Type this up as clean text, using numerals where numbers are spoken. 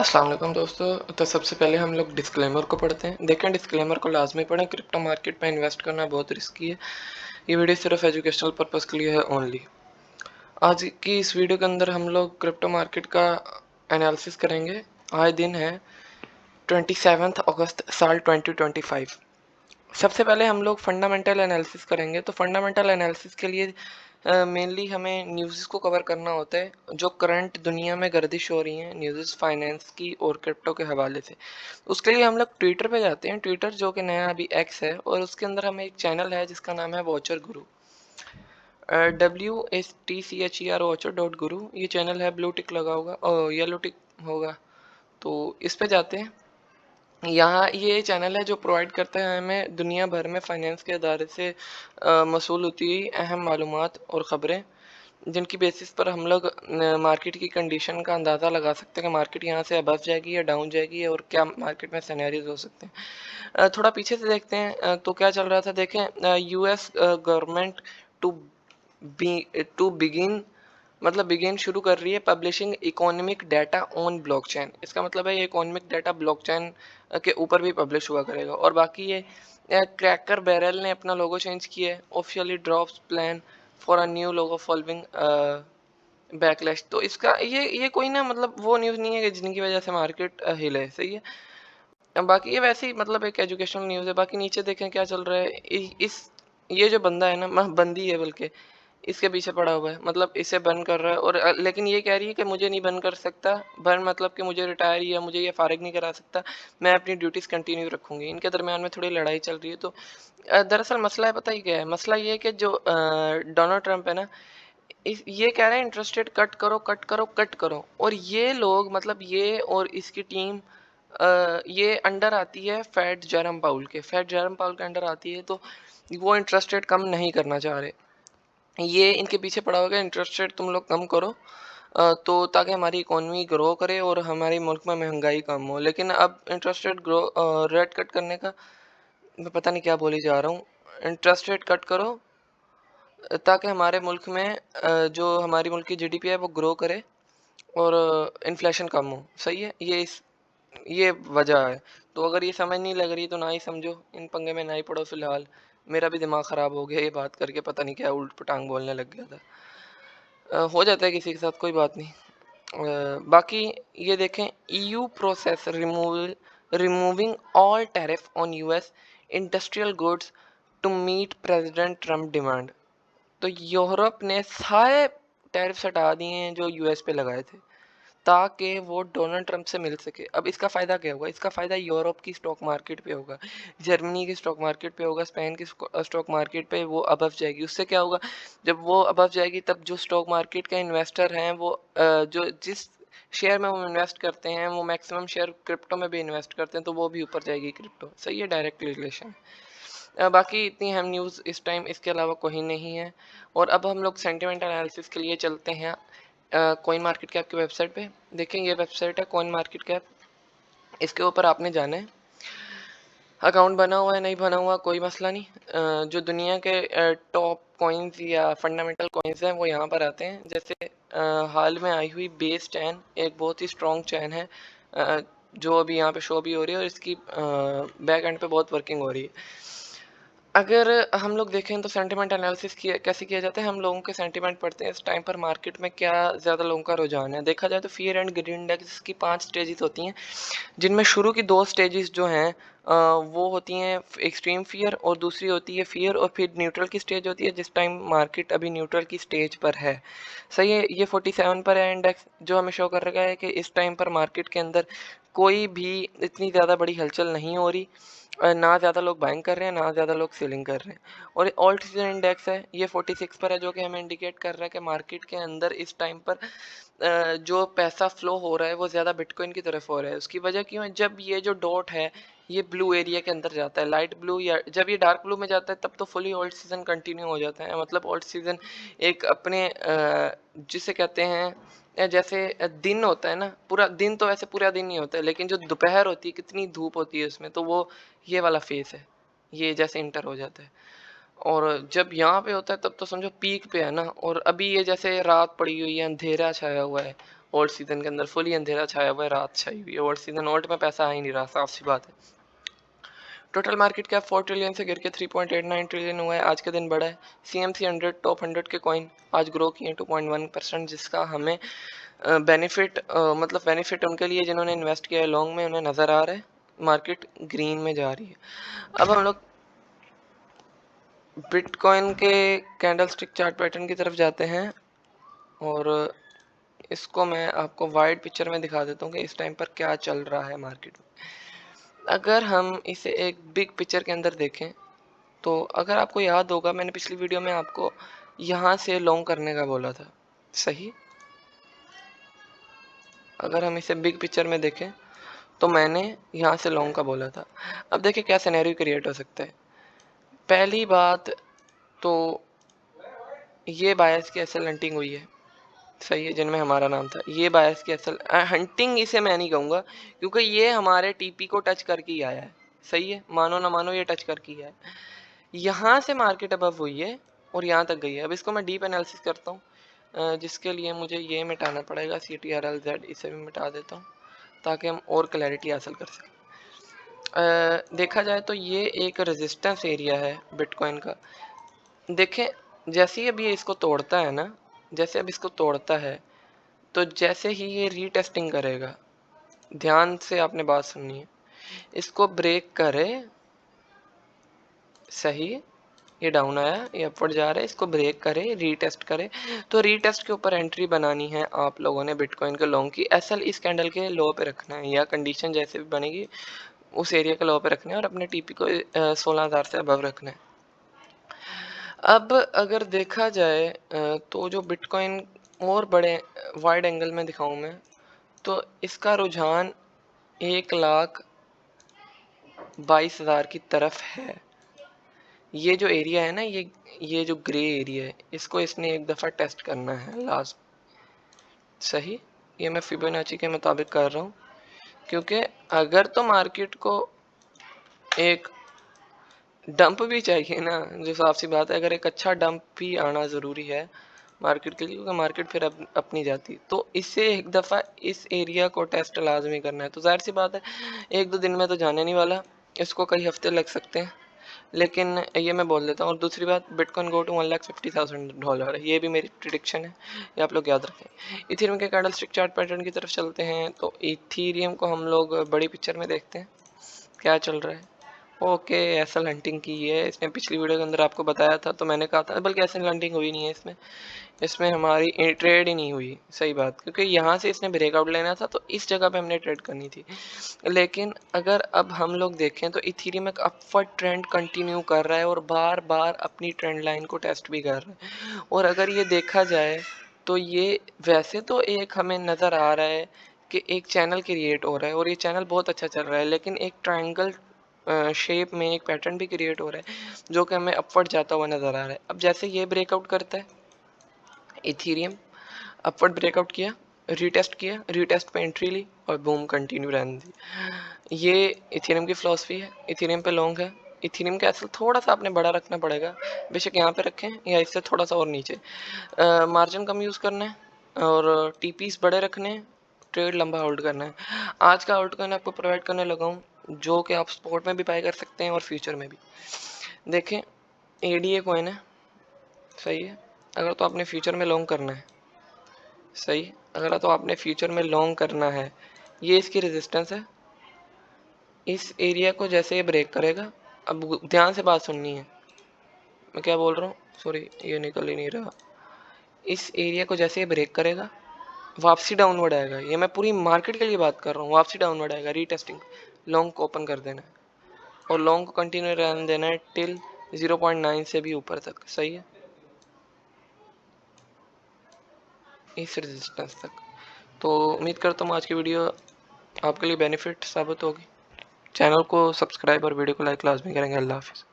अस्सलाम वालेकुम दोस्तों। तो सबसे पहले हम लोग डिस्क्लेमर को पढ़ते हैं। देखें, डिस्क्लेमर को लाजमी पढ़ें। क्रिप्टो मार्केट में इन्वेस्ट करना बहुत रिस्की है। ये वीडियो सिर्फ एजुकेशनल पर्पस के लिए है ओनली। आज की इस वीडियो के अंदर हम लोग क्रिप्टो मार्केट का एनालिसिस करेंगे। आज दिन है 27 अगस्त साल 2025। सबसे पहले हम लोग फंडामेंटल एनालिसिस करेंगे। तो फंडामेंटल एनालिसिस के लिए मेनली हमें न्यूज़ को कवर करना होता है, जो करंट दुनिया में गर्दिश हो रही हैं न्यूज़ फाइनेंस की और क्रिप्टो के हवाले से। उसके लिए हम लोग ट्विटर पे जाते हैं। ट्विटर जो कि नया अभी एक्स है, और उसके अंदर हमें एक चैनल है जिसका नाम है वॉचर गुरु। WATCHER वॉचर ये चैनल है। ब्लू टिक लगा होगा और येलो टिक होगा, तो इस पे जाते हैं। यहाँ ये चैनल है जो प्रोवाइड करता है हमें दुनिया भर में फाइनेंस के इदारे से मौसूल होती हुई अहम मालूमात और ख़बरें, जिनकी बेसिस पर हम लोग मार्केट की कंडीशन का अंदाज़ा लगा सकते हैं कि मार्केट यहाँ से अबव जाएगी या डाउन जाएगी, और क्या मार्केट में सिनेरियोज हो सकते हैं। थोड़ा पीछे से देखते हैं। तो क्या चल रहा था, देखें। US government to to begin मतलब बिगिन शुरू कर रही है publishing economic data on blockchain. इसका मतलब है ये इकोनॉमिक डाटा ब्लॉकचेन के ऊपर भी पब्लिश हुआ करेगा। और बाकी ये क्रैकर बैरल ने अपना लोगो चेंज किया है। Officially drops plan for a new logo following backlash. तो इसका ये कोई ना मतलब वो न्यूज़ नहीं है कि जिनकी वजह से मार्केट हिले, सही है। बाकी ये वैसे ही मतलब एक एजुकेशनल न्यूज़ है। बाकी नीचे देखें क्या चल रहा है। इस ये जो बंदा है ना, बंदी है बल्कि, इसके पीछे पड़ा हुआ है, मतलब इसे बंद कर रहा है। और लेकिन ये कह रही है कि मुझे नहीं बंद कर सकता, बंद मतलब कि मुझे रिटायर या मुझे ये फारिग नहीं करा सकता, मैं अपनी ड्यूटीज़ कंटिन्यू रखूंगी। इनके दरमियान में थोड़ी लड़ाई चल रही है। तो दरअसल मसला है, पता ही क्या है मसला, ये है कि जो डोनाल्ड ट्रंप है ना, ये कह रहे हैं इंटरेस्ट रेट कट करो कट करो कट करो। और ये लोग मतलब ये और इसकी टीम ये अंडर आती है फेड जेरम पाउल के। फेड जेरम पाउल के अंडर आती है। तो वो इंटरेस्ट रेट कम नहीं करना चाह रहे। ये इनके पीछे पड़ा होगा, इंटरेस्ट रेट तुम लोग कम करो, तो ताकि हमारी इकोनॉमी ग्रो करे और हमारे मुल्क में महंगाई कम हो। लेकिन अब interest rate grow rate cut करने का मैं पता नहीं क्या बोली जा रहा हूँ। इंटरेस्ट रेट कट करो ताकि हमारे मुल्क में जो हमारी मुल्क की जीडीपी है वो ग्रो करे और इन्फ्लेशन कम हो, सही है। ये वजह है। तो अगर ये समझ नहीं लग रही तो ना ही समझो, इन पंगे में ना ही पड़ो फिलहाल। मेरा भी दिमाग ख़राब हो गया ये बात करके, पता नहीं क्या उल्ट पटांग बोलने लग गया था। हो जाता है किसी के साथ, कोई बात नहीं। बाकी ये देखें, EU process removing all tariff on US industrial goods to meet president Trump demand. तो यूरोप ने सारे टैरिफ्स हटा दिए हैं जो यूएस पे लगाए थे, ताकि वो डोनाल्ड ट्रंप से मिल सके। अब इसका फ़ायदा क्या होगा? इसका फ़ायदा यूरोप की स्टॉक मार्केट पे होगा, जर्मनी की स्टॉक मार्केट पे होगा, स्पेन की स्टॉक मार्केट पे वो अबव जाएगी। उससे क्या होगा, जब वो अबव जाएगी तब जो स्टॉक मार्केट के इन्वेस्टर हैं वो जो जिस शेयर में वो इन्वेस्ट करते हैं वो मैक्सिमम शेयर क्रिप्टो में भी इन्वेस्ट करते हैं, तो वो भी ऊपर जाएगी क्रिप्टो, सही है। Direct relation. बाकी इतनी अहम न्यूज़ इस टाइम इसके अलावा कोई नहीं है। और अब हम लोग सेंटिमेंट एनालिसिस के लिए चलते हैं कॉइन मार्केट कैप की वेबसाइट पे। देखें, ये वेबसाइट है कॉइन मार्केट कैप। इसके ऊपर आपने जाना है। अकाउंट बना हुआ है नहीं बना हुआ कोई मसला नहीं। जो दुनिया के टॉप कॉइन्स या फंडामेंटल कॉइन्स हैं वो यहाँ पर आते हैं। जैसे हाल में आई हुई बेस चैन एक बहुत ही स्ट्रॉन्ग चैन है, जो अभी यहाँ पे शो भी हो रही है, और इसकी बैक एंड पे बहुत वर्किंग हो रही है। अगर हम लोग देखें तो सेंटिमेंट एनालिसिस किया कैसे किया जाता है, हम लोगों के सेंटिमेंट पढ़ते हैं इस टाइम पर मार्केट में क्या ज़्यादा लोगों का रुझान है। देखा जाए तो फियर एंड ग्रीन इंडेक्स की 5 स्टेजेस होती हैं, जिनमें शुरू की 2 स्टेजेस जो हैं वो होती हैं एक्सट्रीम फियर, और दूसरी होती है फियर, और फिर न्यूट्रल की स्टेज होती है जिस टाइम मार्केट अभी न्यूट्रल की स्टेज पर है, सही है। ये 47 पर है इंडेक्स, जो हमें शो कर रहा है कि इस टाइम पर मार्केट के अंदर कोई भी इतनी ज़्यादा बड़ी हलचल नहीं हो रही। ना ज़्यादा लोग बाइंग कर रहे हैं, ना ज़्यादा लोग सेलिंग कर रहे हैं। और ऑल्ट सीजन इंडेक्स है, ये 46 पर है, जो कि हमें इंडिकेट कर रहा है कि मार्केट के अंदर इस टाइम पर जो पैसा फ्लो हो रहा है वो ज़्यादा बिटकॉइन की तरफ हो रहा है। उसकी वजह क्यों है? जब ये जो डॉट है ये ब्लू एरिया के अंदर जाता है, लाइट ब्लू, या जब ये डार्क ब्लू में जाता है तब तो फुली ऑल्ट सीजन कंटिन्यू हो जाता है। मतलब ऑल्ट सीजन एक अपने जिसे कहते हैं जैसे दिन होता है ना, पूरा दिन तो वैसे पूरा दिन नहीं होता है, लेकिन जो दोपहर होती है कितनी धूप होती है उसमें, तो वो ये वाला फेस है, ये जैसे इंटर हो जाता है। और जब यहाँ पे होता है तब तो समझो पीक पे है ना। और अभी ये जैसे रात पड़ी हुई है, अंधेरा छाया हुआ है, ओल्ड सीजन के अंदर फुली अंधेरा छाया हुआ है, रात छाई हुई है। ओल्ड सीजन ओल्ड में पैसा आ ही नहीं रहा, साफ सी बात है। टोटल मार्केट कैप 4 ट्रिलियन से गिर के 3.89 ट्रिलियन हुआ है। आज के दिन बढ़ा है। CMC 100 टॉप 100 के कॉइन आज ग्रो किए 2.1%, जिसका हमें बेनिफिट मतलब बेनिफिट उनके लिए जिन्होंने इन्वेस्ट किया है लॉन्ग में, उन्हें नज़र आ रहा है। मार्केट ग्रीन में जा रही है। अब हम लोग बिटकॉइन के कैंडलस्टिक चार्ट पैटर्न की तरफ जाते हैं और इसको मैं आपको वाइड पिक्चर में दिखा देता हूँ कि इस टाइम पर क्या चल रहा है मार्केट में। अगर हम इसे एक बिग पिक्चर के अंदर देखें तो अगर आपको याद होगा, मैंने पिछली वीडियो में आपको यहाँ से लॉन्ग करने का बोला था, सही। अगर हम इसे बिग पिक्चर में देखें तो मैंने यहाँ से लॉन्ग का बोला था। अब देखिए क्या सिनेरियो क्रिएट हो सकता है। पहली बात तो ये बायर्स की असल हंटिंग हुई है, सही है, जिनमें हमारा नाम था। ये बायर्स की असल हंटिंग इसे मैं नहीं कहूँगा, क्योंकि ये हमारे टीपी को टच करके ही आया है, सही है, मानो ना मानो ये टच करके ही आया है। यहाँ से मार्केट अबव हुई है और यहाँ तक गई है। अब इसको मैं डीप एनालिसिस करता हूँ, जिसके लिए मुझे ये मिटाना पड़ेगा, CTRL-Z, इसे भी मिटा देता हूँ ताकि हम और क्लैरिटी हासिल कर सकें। देखा जाए तो ये एक रेजिस्टेंस एरिया है बिटकॉइन का। देखें जैसे ही अभी इसको तोड़ता है ना, जैसे अब इसको तोड़ता है तो जैसे ही ये रीटेस्टिंग करेगा, ध्यान से आपने बात सुननी है, इसको ब्रेक करे, सही, ये डाउन आया, ये अपवर्ड जा रहा है, इसको ब्रेक करे, रीटेस्ट करे, तो रीटेस्ट के ऊपर एंट्री बनानी है आप लोगों ने बिटकॉइन के लॉन्ग की। एसएल इस कैंडल के लो पे रखना है, या कंडीशन जैसे भी बनेगी उस एरिया के लो पे रखना है, और अपने टीपी को 16,000 से अबव रखना है। अब अगर देखा जाए तो जो बिटकॉइन और बड़े वाइड एंगल में दिखाऊं मैं, तो इसका रुझान 1,22,000 की तरफ है। ये जो एरिया है ना, ये जो ग्रे एरिया है, इसको इसने एक दफ़ा टेस्ट करना है लास्ट, सही। ये मैं फिबोनाची के मुताबिक कर रहा हूँ, क्योंकि अगर तो मार्केट को एक डंप भी चाहिए ना, जो साफ सी बात है, अगर एक अच्छा डंप भी आना ज़रूरी है मार्केट के लिए, क्योंकि मार्केट फिर अपनी जाती, तो इससे एक दफ़ा इस एरिया को टेस्ट लाजमी करना है। तो जाहिर सी बात है एक दो दिन में तो जाने नहीं वाला, इसको कई हफ्ते लग सकते हैं, लेकिन ये मैं बोल देता हूँ। और दूसरी बात, बिटकॉइन गो टू $1,50,000, ये भी मेरी प्रिडिक्शन है, ये आप लोग याद रखें। इथेरियम के कैंडलस्टिक चार्ट पैटर्न की तरफ चलते हैं, तो इथेरियम को हम लोग बड़ी पिक्चर में देखते हैं क्या चल रहा है। ओके, एसएल हंटिंग की है इसने, पिछली वीडियो के अंदर आपको बताया था, तो मैंने कहा था, बल्कि एसएल हंटिंग हुई नहीं है इसमें, इसमें हमारी ट्रेड ही नहीं हुई, सही बात, क्योंकि यहाँ से इसने ब्रेकआउट लेना था तो इस जगह पे हमने ट्रेड करनी थी। लेकिन अगर अब हम लोग देखें तो इथेरियम एक अपवर्ड ट्रेंड कंटिन्यू कर रहा है और बार बार अपनी ट्रेंड लाइन को टेस्ट भी कर रहा है। और अगर ये देखा जाए तो ये वैसे तो एक हमें नज़र आ रहा है कि एक चैनल क्रिएट हो रहा है और ये चैनल बहुत अच्छा चल रहा है, लेकिन एक ट्रायंगल शेप में एक पैटर्न भी क्रिएट हो रहा है जो कि हमें अपवर्ड जाता हुआ नज़र आ रहा है। अब जैसे ये ब्रेकआउट करता है इथेरियम, अपवर्ड ब्रेकआउट किया, रीटेस्ट किया, रीटेस्ट पे एंट्री ली और बूम कंटिन्यू रहने दी। ये इथेरियम की फिलॉसफी है, इथेरियम पे लॉन्ग है। इथेरियम का एसल थोड़ा सा आपने बड़ा रखना पड़ेगा, बेशक यहाँ पे रखें या इससे थोड़ा सा और नीचे। मार्जिन कम यूज़ करना है और टीपीस बड़े रखने हैं, ट्रेड लंबा होल्ड करना है। आज का आउट कॉइन आपको प्रोवाइड करने लगा हूँ, जो कि आप स्पॉट में भी बाय कर सकते हैं और फ्यूचर में भी। देखें ADA कॉइन है, सही है, अगर तो आपने फ्यूचर में लॉन्ग करना है, सही, अगर तो आपने फ्यूचर में लॉन्ग करना है, ये इसकी रेजिस्टेंस है। इस एरिया को जैसे ये ब्रेक करेगा, अब ध्यान से बात सुननी है, मैं क्या बोल रहा हूँ, सॉरी ये निकल ही नहीं रहा। इस एरिया को जैसे ये ब्रेक करेगा, वापसी डाउनवर्ड आएगा, ये मैं पूरी मार्केट के लिए बात कर रहा हूँ, वापसी डाउनवर्ड आएगा, रीटेस्टिंग, लॉन्ग को ओपन कर देना है और लॉन्ग को कंटिन्यू रहने देना है टिल 0.9 से भी ऊपर तक, सही है, इस रेजिस्टेंस तक। तो उम्मीद करता हूँ आज की वीडियो आपके लिए बेनिफिट साबित होगी। चैनल को सब्सक्राइब और वीडियो को लाइक लाजमी करेंगे। अल्लाह हाफिज़।